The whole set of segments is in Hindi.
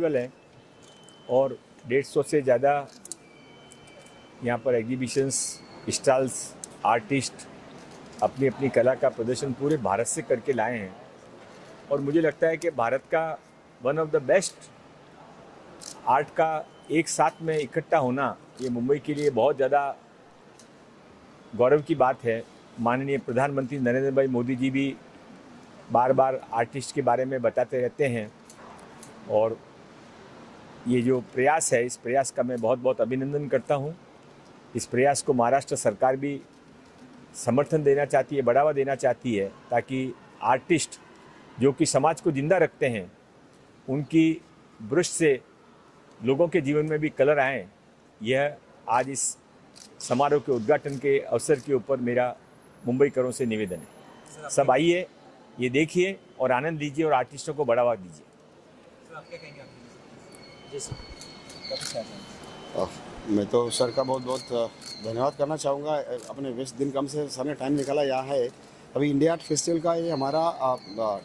फेस्टिवल है और 150 से ज़्यादा यहाँ पर एग्जीबिशंस, स्टॉल्स, आर्टिस्ट अपनी अपनी कला का प्रदर्शन पूरे भारत से करके लाए हैं। और मुझे लगता है कि भारत का one of the best art का एक साथ में इकट्ठा होना ये मुंबई के लिए बहुत ज़्यादा गौरव की बात है। माननीय प्रधानमंत्री नरेंद्र भाई मोदी जी भी बार बार आर्टिस्ट के बारे में बताते रहते हैं और ये जो प्रयास है, इस प्रयास का मैं बहुत बहुत अभिनंदन करता हूँ। इस प्रयास को महाराष्ट्र सरकार भी समर्थन देना चाहती है, बढ़ावा देना चाहती है, ताकि आर्टिस्ट जो कि समाज को जिंदा रखते हैं उनकी ब्रश से लोगों के जीवन में भी कलर आए। यह आज इस समारोह के उद्घाटन के अवसर के ऊपर मेरा मुंबईकरों से निवेदन है। सब आइए, ये देखिए और आनंद लीजिए और आर्टिस्टों को बढ़ावा दीजिए। मैं तो सर का बहुत बहुत धन्यवाद करना चाहूँगा। अपने व्यस्त दिन कम से सर ने टाइम निकाला यहाँ है। अभी इंडिया आर्ट फेस्टिवल का ये हमारा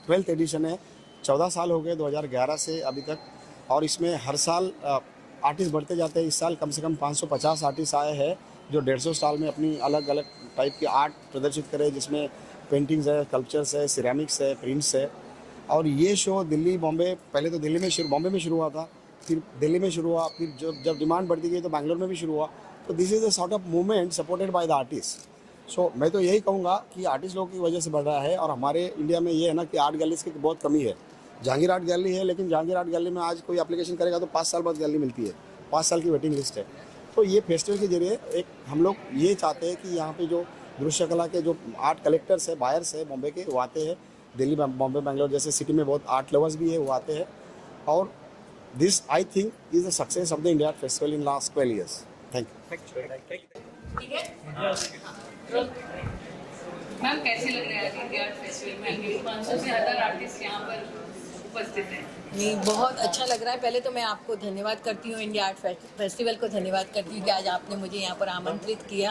12th एडिशन है। 14 साल हो गए 2011 से अभी तक, और इसमें हर साल आर्टिस्ट बढ़ते जाते हैं। इस साल कम से कम 550 आर्टिस्ट आए हैं जो 150 स्टॉल में अपनी अलग अलग टाइप की आर्ट प्रदर्शित करें, जिसमें पेंटिंग्स है, स्कल्पचर्स है, सिरेमिक्स है, प्रिंट्स है। और ये शो दिल्ली, बॉम्बे, पहले तो बॉम्बे में शुरू हुआ था, फिर दिल्ली में शुरू हुआ, फिर जब डिमांड बढ़ती गई तो बैंगलोर में भी शुरू हुआ। तो this is a sort of movement supported by the artist. So मैं तो यही कहूँगा कि आर्टिस्ट लोगों की वजह से बढ़ रहा है। और हमारे इंडिया में ये है ना कि आर्ट गैलरीज की बहुत कमी है। जहांगीर आर्ट गैलरी है, लेकिन जहांगीर आर्ट गैलरी में आज कोई एप्लीकेशन करेगा तो 5 साल बाद गैलरी मिलती है, 5 साल की वेटिंग लिस्ट है। तो ये फेस्टिवल के जरिए एक हम लोग ये चाहते हैं कि यहाँ पे जो दृश्य कला के जो आर्ट कलेक्टर्स है, बायर्स है बॉम्बे के, वो आते हैं। दिल्ली, बॉम्बे, बैंगलोर जैसे सिटी में बहुत आर्ट लवर्स भी है, वो आते हैं। और this I think is the success of the India art festival in last 12 years. Thank you. Ma'am, कैसे लग रहा है इंडिया आर्ट फेस्टिवल में? 500 से ज़्यादा आर्टिस्ट यहाँ पर उपस्थित हैं। नहीं, बहुत अच्छा लग रहा है। पहले तो मैं आपको धन्यवाद करती हूँ, इंडिया आर्ट फेस्टिवल को धन्यवाद करती हूँ कि आज आपने मुझे यहाँ पर आमंत्रित किया।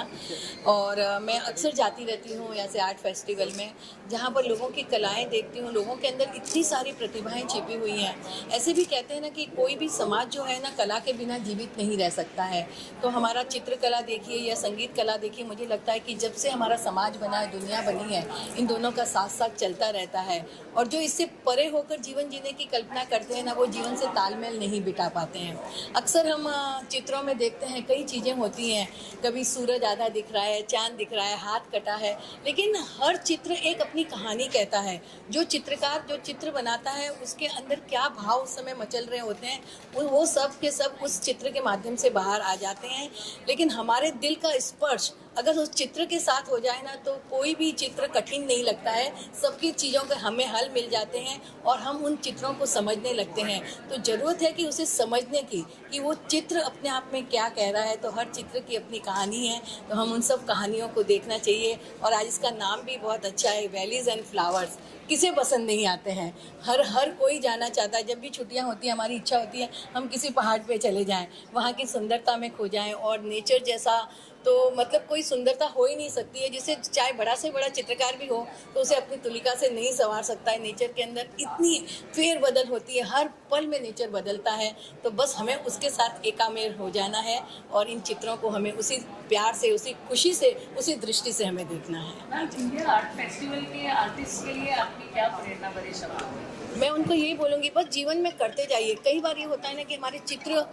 और मैं अक्सर जाती रहती हूँ ऐसे आर्ट फेस्टिवल में, जहाँ पर लोगों की कलाएं देखती हूँ। लोगों के अंदर इतनी सारी प्रतिभाएं छिपी हुई हैं। ऐसे भी कहते हैं ना कि कोई भी समाज जो है ना, कला के बिना जीवित नहीं रह सकता है। तो हमारा चित्रकला देखिए या संगीत कला देखिए, मुझे लगता है कि जब से हमारा समाज बना है, दुनिया बनी है, इन दोनों का साथ साथ चलता रहता है। और जो इससे परे होकर जीवन जीने की कल्पना करते हैं ना, वो जीवन से तालमेल नहीं बिठा पाते हैं। अक्सर हम चित्रों में देखते हैं कई चीज़ें होती हैं, कभी सूरज आधा दिख रहा है, चांद दिख रहा है, हाथ कटा है, लेकिन हर चित्र एक अपनी कहानी कहता है। जो चित्रकार जो चित्र बनाता है, उसके अंदर क्या भाव उस समय मचल रहे होते हैं, वो सब के सब उस चित्र के माध्यम से बाहर आ जाते हैं। लेकिन हमारे दिल का स्पर्श अगर उस चित्र के साथ हो जाए ना, तो कोई भी चित्र कठिन नहीं लगता है। सबकी चीज़ों के हमें हल मिल जाते हैं और हम उन चित्रों को समझने लगते हैं। तो ज़रूरत है कि उसे समझने की, कि वो चित्र अपने आप में क्या कह रहा है। तो हर चित्र की अपनी कहानी है, तो हम उन सब कहानियों को देखना चाहिए। और आज इसका नाम भी बहुत अच्छा है, वैलीज एंड फ्लावर्स। किसे पसंद नहीं आते हैं, हर कोई जाना चाहता है। जब भी छुट्टियां होती हैं, हमारी इच्छा होती है हम किसी पहाड़ पे चले जाएं, वहाँ की सुंदरता में खो जाएं। और नेचर जैसा तो मतलब कोई सुंदरता हो ही नहीं सकती है, जिसे चाहे बड़ा से बड़ा चित्रकार भी हो तो उसे अपनी तुलिका से नहीं संवार सकता है। नेचर के अंदर इतनी फेरबदल होती है, हर पल में नेचर बदलता है। तो बस हमें उसके साथ एकामेर हो जाना है और इन चित्रों को हमें उसी प्यार से, उसी खुशी से, उसी दृष्टि से हमें देखना है। इंडिया आर्ट फेस्टिवल के आर्टिस्ट के लिए आपकी क्या प्रेरणा भरे शब्द? मैं उनको यही बोलूँगी, बस जीवन में करते जाइए। कई बार ये होता है ना कि हमारे चित्र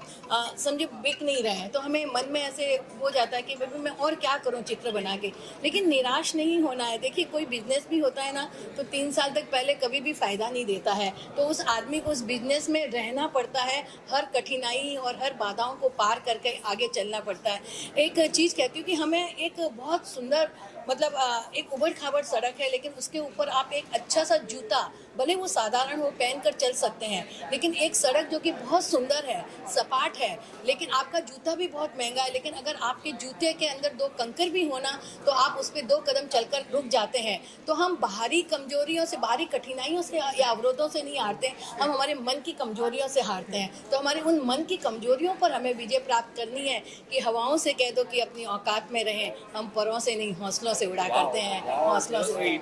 समझे बिक नहीं रहे हैं, तो हमें मन में ऐसे हो जाता है कि भाई मैं और क्या करूं चित्र बना के। लेकिन निराश नहीं होना है। देखिए, कोई बिजनेस भी होता है ना, तो 3 साल तक पहले कभी भी फ़ायदा नहीं देता है। तो उस आदमी को उस बिजनेस में रहना पड़ता है, हर कठिनाई और हर बाधाओं को पार करके आगे चलना पड़ता है। एक चीज़ कहती हूँ कि हमें एक बहुत सुंदर मतलब एक उबड़ खाबड़ सड़क है, लेकिन उसके ऊपर आप एक अच्छा सा जूता, भले वो साधारण हो, पहन कर चल सकते हैं। लेकिन एक सड़क जो कि बहुत सुंदर है, सपाट है, लेकिन आपका जूता भी बहुत महंगा है। लेकिन अगर आपके जूते के अंदर 2 कंकर भी होना, तो आप उस पर 2 कदम चलकर रुक जाते हैं। तो हम बाहरी कमजोरियों से, बाहरी कठिनाइयों से या अवरोधों से नहीं हारते, हम हमारे मन की कमजोरियों से हारते हैं। तो हमारे उन मन की कमजोरियों पर हमें विजय प्राप्त करनी है कि हवाओं से कह दो कि अपनी औकात में रहें, हम परों से नहीं हौसलों से उड़ा करते हैं, हौसलों से।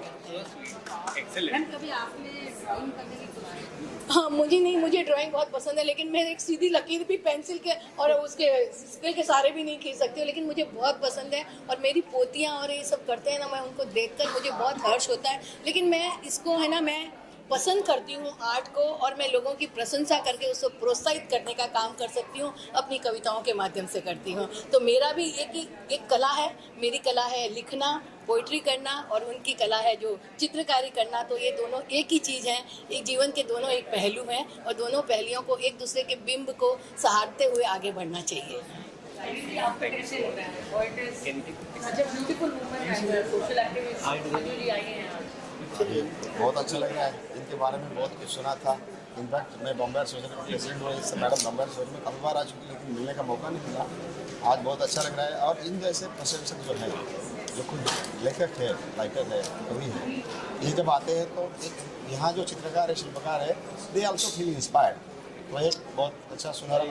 कभी आपने ड्राइंग करने की कोशिश की? हाँ, मुझे ड्राइंग बहुत पसंद है, लेकिन मैं एक सीधी लकीर भी पेंसिल के और उसके स्केल के सारे भी नहीं खींच सकती हूँ, लेकिन मुझे बहुत पसंद है। और मेरी पोतियाँ और ये सब करते हैं ना, मैं उनको देखकर मुझे बहुत हर्ष होता है। लेकिन मैं इसको है ना, मैं पसंद करती हूँ आर्ट को, और मैं लोगों की प्रशंसा करके उसको प्रोत्साहित करने का काम कर सकती हूँ, अपनी कविताओं के माध्यम से करती हूँ। तो मेरा भी एक कला है, मेरी कला है लिखना, पोइट्री करना, और उनकी कला है जो चित्रकारी करना। तो ये दोनों एक ही चीज़ है, एक जीवन के दोनों एक पहलू हैं, और दोनों पहलुओं को एक दूसरे के बिंब को सहारते हुए आगे बढ़ना चाहिए। आपका कैसे हो रहा है? Poets, such a beautiful woman and social activist, Manju ji आई हैं आज। ये बहुत अच्छा लग रहा है। इनके बारे में बहुत कुछ सुना था। इनफैक्ट मैं बॉम्बे सोसाइटी का प्रेसिडेंट हूँ, इससे मैडम बॉम्बे सोसाइटी में काफ़ी बार आ चुकी, लेकिन मिलने का मौका नहीं मिला। आज बहुत अच्छा लग रहा है। और इन जैसे प्रशंसक जो है, जो खुद लेखक है, राइटर है, कवि है, ये जब आते हैं तो एक यहाँ जो चित्रकार है, शिल्पकार है, दे आल्सो फील इंस्पायर्ड। तो एक बहुत अच्छा सुनहरा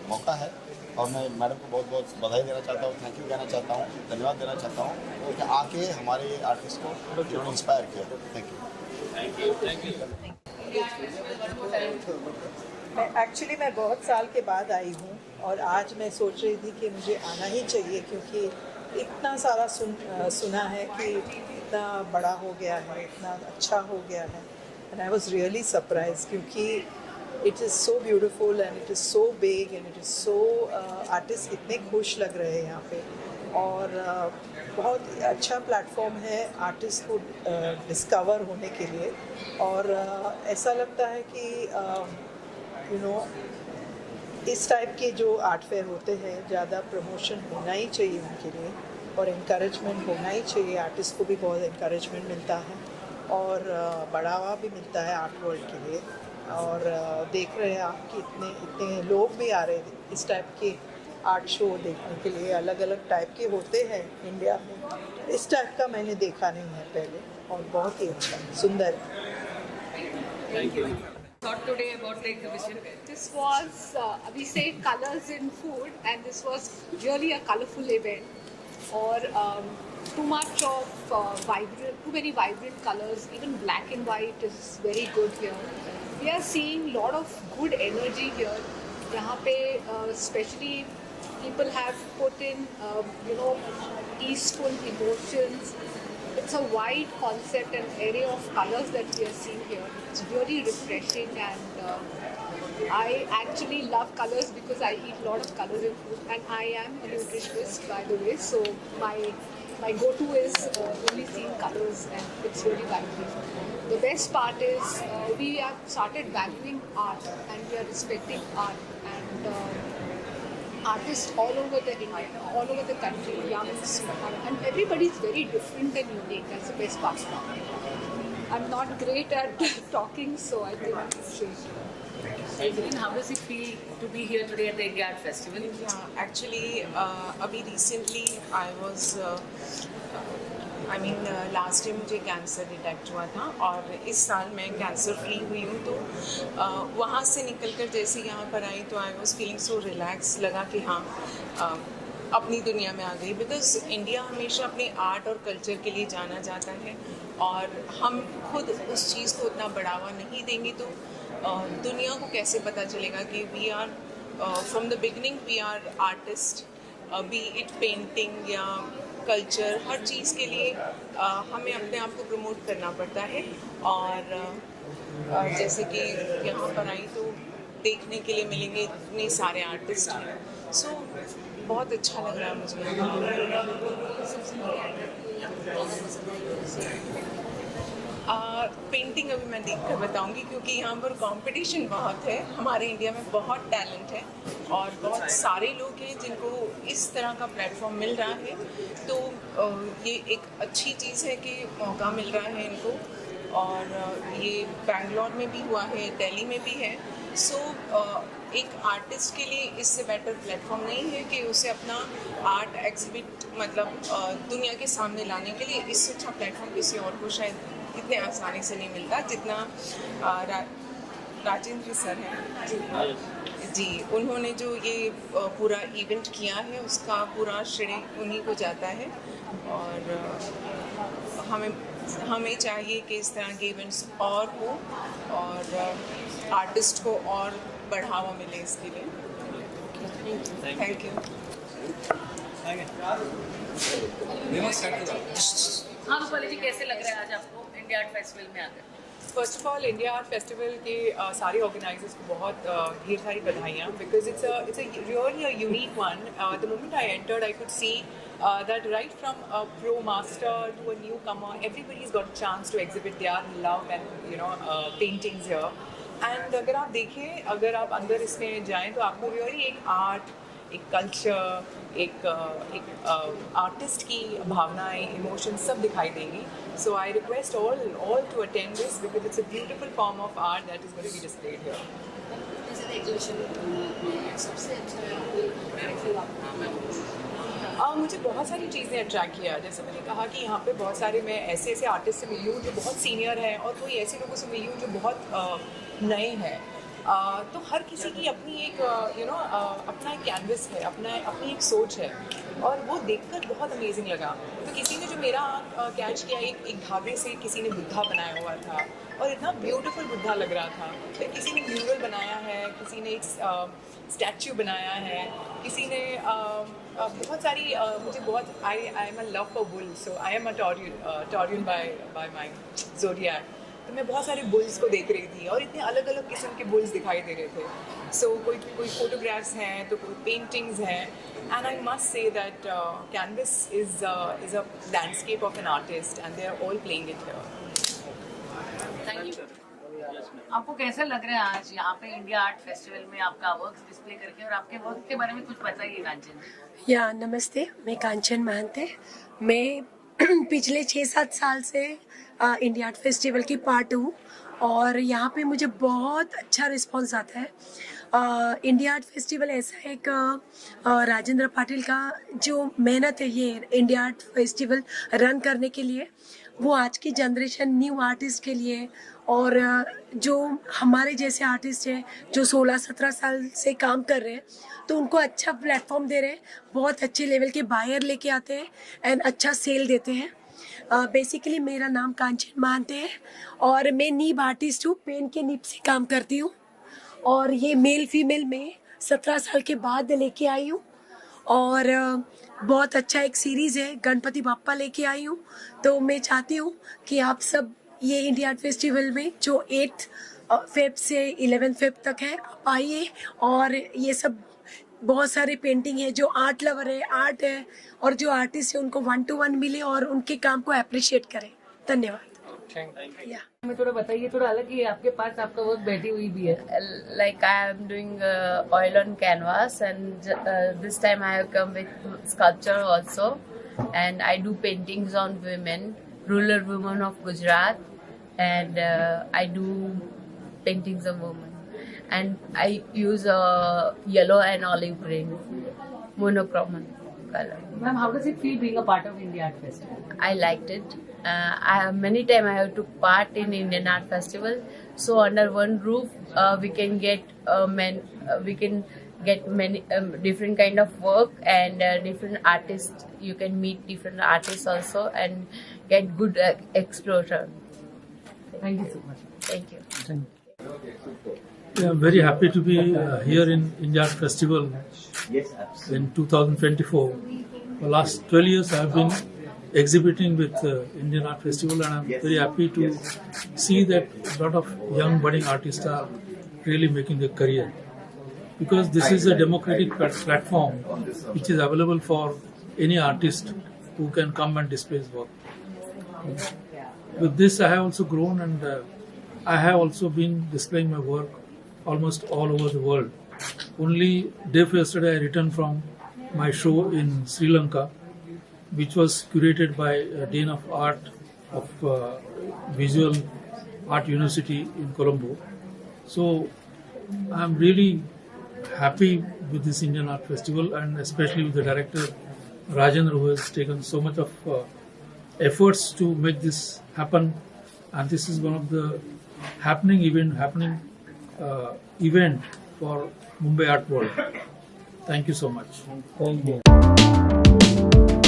मौका है। और मैं मैडम को बहुत बहुत बधाई देना चाहता हूँ, थैंक यू कहना चाहता हूँ, धन्यवाद देना चाहता हूँ कि आके हमारे आर्टिस्ट को इन्होंने इंस्पायर किया। Thank you. मैं बहुत साल के बाद आई हूँ, और आज मैं सोच रही थी कि मुझे आना ही चाहिए, क्योंकि इतना सारा सुना है कि इतना बड़ा हो गया है, इतना अच्छा हो गया है। And I was really surprise, क्योंकि it is so beautiful and it is so big and it is so artist कितने खुश लग रहे हैं यहाँ पे। और बहुत अच्छा प्लेटफॉर्म है आर्टिस्ट को डिस्कवर होने के लिए। और ऐसा लगता है कि यू नो इस टाइप के जो आर्ट फेयर होते हैं, ज़्यादा प्रमोशन होना ही चाहिए उनके लिए, और इनकरेजमेंट होना ही चाहिए। आर्टिस्ट को भी बहुत इनकरेजमेंट मिलता है, और बढ़ावा भी मिलता है आर्ट वर्ल्ड के लिए। और देख रहे हैं आप कि इतने लोग भी आ रहे हैं इस टाइप के आर्ट शो देखने के लिए। अलग अलग टाइप के होते हैं इंडिया में, इस टाइप का मैंने देखा नहीं है पहले, और बहुत ही अच्छा सुंदर। Thank you. Thought today about the exhibition. This was we say colors in food, and this was really a colorful event. Or too much of too many vibrant colors. Even black and white is very good here. We are seeing a lot of good energy here. यहाँ पे especially people have put in peaceful emotions. It's a wide concept and array of colors that we are seeing here. It's really refreshing, and I actually love colors because I eat a lot of colors in food, and I am a nutritionist, by the way. So my go-to is only seeing colors, and it's really vibrant. The best part is we have started valuing art, and we are respecting art, and artists all over the country, young, small, and everybody is very different and unique. That's the best part about it. I'm not great at talking, so I think Aileen, how does it feel to be here today at the India Art Festival? Yeah, actually, अभी recently I was last year मुझे कैंसर डिटेक्ट हुआ था, और इस साल मैं कैंसर फ्री हुई हूँ। तो वहाँ से निकल कर जैसे यहाँ पर आई तो I was feeling so relax. लगा कि हाँ, अपनी दुनिया में आ गई। बिकॉज इंडिया हमेशा अपने आर्ट और कल्चर के लिए जाना जाता है, और हम खुद उस चीज़ को उतना बढ़ावा नहीं देंगे तो दुनिया को कैसे पता चलेगा कि we are from the beginning we are artist, be it painting या कल्चर, हर चीज़ के लिए हमें अपने आप को प्रमोट करना पड़ता है। और जैसे कि यहाँ पर आई तो देखने के लिए मिलेंगे इतने सारे आर्टिस्ट हैं। सो बहुत अच्छा लग रहा है मुझे। पेंटिंग अभी मैं देख कर बताऊँगी, क्योंकि यहाँ पर कंपटीशन बहुत है। हमारे इंडिया में बहुत टैलेंट है, और बहुत सारे लोग हैं जिनको इस तरह का प्लेटफॉर्म मिल रहा है। तो ये एक अच्छी चीज़ है कि मौका मिल रहा है इनको। और ये बैंगलोर में भी हुआ है, दिल्ली में भी है। सो एक आर्टिस्ट के लिए इससे बेटर प्लेटफॉर्म नहीं है कि उसे अपना आर्ट एग्जिबिट दुनिया के सामने लाने के लिए इससे अच्छा प्लेटफॉर्म किसी और को शायद इतने आसानी से नहीं मिलता जितना राजेंद्र सर हैं जी, उन्होंने जो ये पूरा इवेंट किया है उसका पूरा श्रेय उन्हीं को जाता है। और हमें चाहिए कि इस तरह के इवेंट्स और हो और आर्टिस्ट को और बढ़ावा मिले इसके लिए। Thank you. हाँ रूपाली जी, कैसे लग रहा है आज आपको इंडिया आर्ट फेस्टिवल में आकर? First of all India art festival के सारे ऑर्गेनाइजर्स को बहुत ढेर सारी बधाइयाँ, because it's really a unique one. The moment I entered I could see that right from a pro master to a newcomer, everybody's got a chance to exhibit their love and paintings here. And अगर आप देखें, अगर आप अंदर इसमें जाएं तो आपको really एक आर्ट, एक कल्चर, एक आर्टिस्ट की भावनाएं, इमोशंस सब दिखाई देंगी। So I request all to attend this because it's a beautiful form of art that is going to be displayed here. मुझे बहुत सारी चीज़ें अट्रैक्ट किया। जैसे मैंने कहा कि यहाँ पे बहुत सारे मैं ऐसे आर्टिस्ट से मिली हूँ जो बहुत सीनियर हैं और कोई ऐसे लोगों से मिली हूँ जो बहुत नए हैं। तो हर किसी की अपनी एक अपना एक कैनवस है, अपनी एक सोच है और वो देखकर बहुत अमेजिंग लगा। तो किसी ने जो मेरा कैच किया, एक धागे से किसी ने बुद्धा बनाया हुआ था और इतना ब्यूटीफुल बुद्धा लग रहा था। फिर किसी ने म्यूरल बनाया है, किसी ने एक स्टैचू बनाया है, किसी ने बहुत सारी मुझे बहुत I am a love for bull, so I am a Taurean by my zodiac. तो मैं बहुत सारे बुल्स को देख रही थी और इतने अलग अलग किस्म के बुल्स दिखाई दे रहे थे। सो कोई फोटोग्राफ्स हैं तो कोई पेंटिंग्स हैं। And I must say that canvas is a landscape of an artist and they are all playing it here. Thank you. आपको कैसा लग रहा है आज यहाँ पे इंडिया आर्ट फेस्टिवल में आपका वर्क डिस्प्ले करके, और आपके वर्क के बारे में कुछ बताइए कांचन। या नमस्ते, मैं कांचन महंते। मैं पिछले 6-7 साल से इंडिया आर्ट फेस्टिवल की पार्ट हूँ और यहाँ पे मुझे बहुत अच्छा रिस्पांस आता है। इंडिया आर्ट फेस्टिवल ऐसा एक राजेंद्र पाटिल का जो मेहनत है ये इंडिया आर्ट फेस्टिवल रन करने के लिए, वो आज की जनरेशन न्यू आर्टिस्ट के लिए और जो हमारे जैसे आर्टिस्ट हैं जो 16-17 साल से काम कर रहे हैं, तो उनको अच्छा प्लेटफॉर्म दे रहे हैं। बहुत अच्छे लेवल के बायर लेके आते हैं एंड अच्छा सेल देते हैं। बेसिकली मेरा नाम कांचन महंते है और मैं नीब आर्टिस्ट हूँ, पेन के नीब से काम करती हूँ और ये मेल फीमेल में 17 साल के बाद लेके आई हूँ और बहुत अच्छा एक सीरीज़ है गणपति बाप्पा लेके आई हूँ। तो मैं चाहती हूँ कि आप सब ये इंडिया आर्ट फेस्टिवल में जो 8 फेब से 11 फेब तक है, आप आइए और ये सब बहुत सारे पेंटिंग है, जो आर्ट लवर है, आर्ट है और जो आर्टिस्ट है उनको 1-to-1 मिले और उनके काम को अप्रिशिएट करें। धन्यवाद। हमें थोड़ा बताइए, थोड़ा अलग ही आपके पास आपका वर्क बैठी हुई भी है। Like I am doing oil on canvas and this time I have come with sculpture also, and I do paintings on women, rural women of Gujarat, and I do paintings of women, and I use yellow and olive green monochrome color. Ma'am, how does it feel being a part of India Art Festival? I liked it. Many times I have took part in Indian Art Festival. So under one roof, we can get many different kind of work and different artists. You can meet different artists also and get good exposure. Thank you so much. Thank you. I am very happy to be here in India Art Festival in 2024. For the last 12 years I have been exhibiting with Indian Art Festival, and I am very happy to see that a lot of young budding artists are really making a career, because this is a democratic platform which is available for any artist who can come and display his work. With this I have also grown, and I have also been displaying my work almost all over the world. Only day before yesterday I returned from my show in Sri Lanka, which was curated by Dean of Art of Visual Art University in Colombo. So I am really happy with this Indian Art Festival, and especially with the director Rajendra, who has taken so much of efforts to make this happen. And this is one of the happening event for Mumbai Art World. Thank you so much. Thank you.